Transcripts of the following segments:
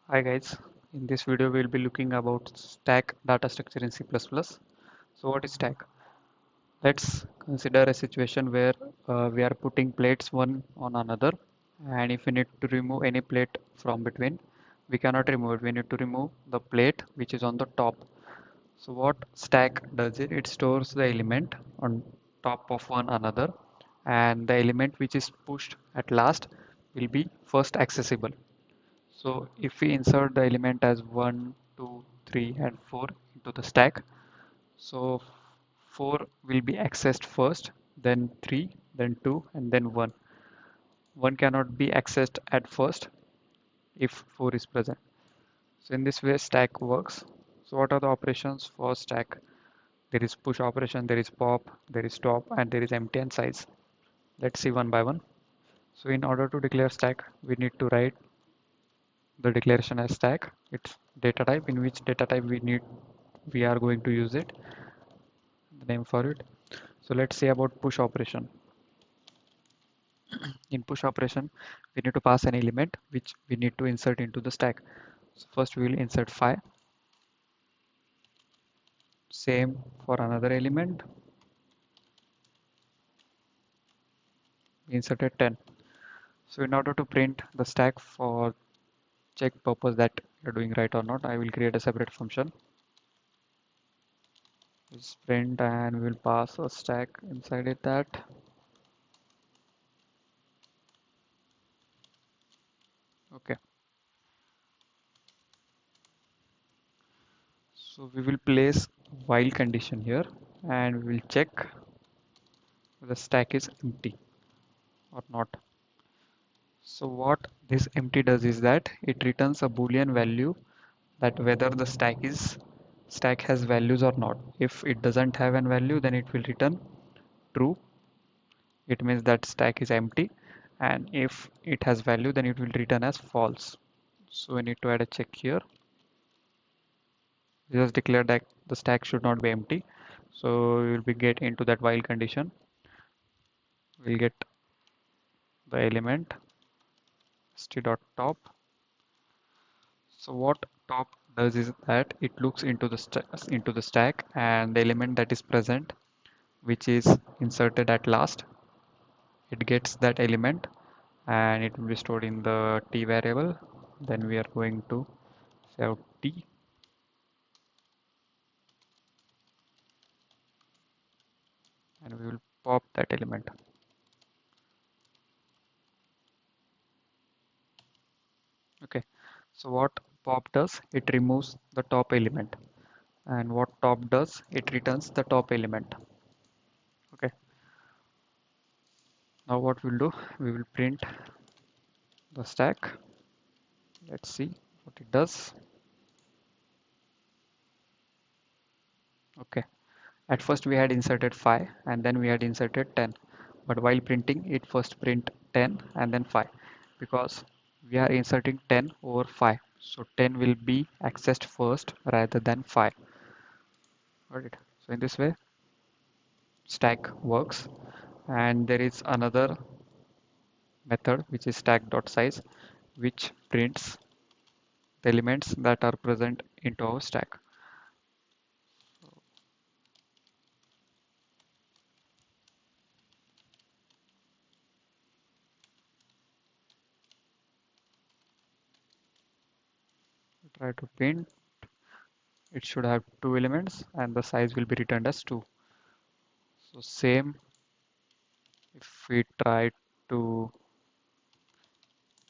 Hi guys, in this video we'll be looking about stack data structure in C++. So what is stack? Let's consider a situation where we are putting plates one on another, and if we need to remove any plate from between, we cannot remove it. We need to remove the plate which is on the top. So what stack does it? It stores the element on top of one another, and the element which is pushed at last will be first accessible. So if we insert the element as 1, 2, 3 and 4 into the stack, so 4 will be accessed first, then 3, then 2 and then 1. 1 cannot be accessed at first if 4 is present. So in this way stack works. So what are the operations for stack? There is push operation, there is pop, there is stop and there is empty and size. Let's see one by one. So in order to declare stack, we need to write the declaration as stack. It's data type, in which data type we are going to use it, the name for it. So let's say about push operation. In push operation we need to pass an element which we need to insert into the stack. So first we will insert 5, same for another element, we inserted 10. So in order to print the stack for check purpose that you're doing right or not, I will create a separate function. Is print and we will pass a stack inside it that. Okay. So we will place while condition here and we will check the stack is empty or not. So what this empty does is that it returns a boolean value that whether the stack has values or not. If it doesn't have an value, then it will return true. It means that stack is empty, and if it has value, then it will return as false. So we need to add a check here. We just declare that the stack should not be empty. So we will be get into that while condition. We'll get the element st.top. So what top does is that it looks into the stack and the element that is present, which is inserted at last, it gets that element and it will be stored in the t variable. Then we are going to say out t and we will pop that element. Okay, so what pop does, it removes the top element, and what top does, it returns the top element. Okay, now what we'll do, we will print the stack. Let's see what it does. Okay, at first we had inserted 5 and then we had inserted 10, but while printing it first print 10 and then 5 because we are inserting 10 over 5, so 10 will be accessed first rather than 5. Got it? So in this way stack works, and there is another method which is stack.size, which prints the elements that are present into our stack. Try to print, it should have 2 elements and the size will be returned as 2. So same, if we try to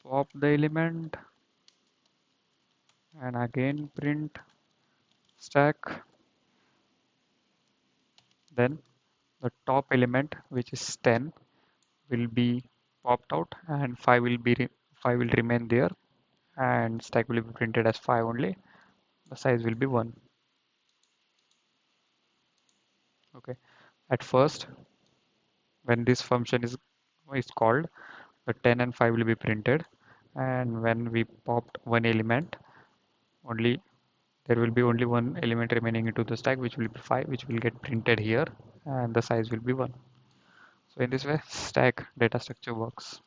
pop the element and again print stack, then the top element which is 10 will be popped out and 5 will remain there, and stack will be printed as 5 only. The size will be 1. Okay, at first when this function is called, the 10 and 5 will be printed, and when we popped one element, only there will be only one element remaining into the stack, which will be 5, which will get printed here, and the size will be 1. So in this way stack data structure works.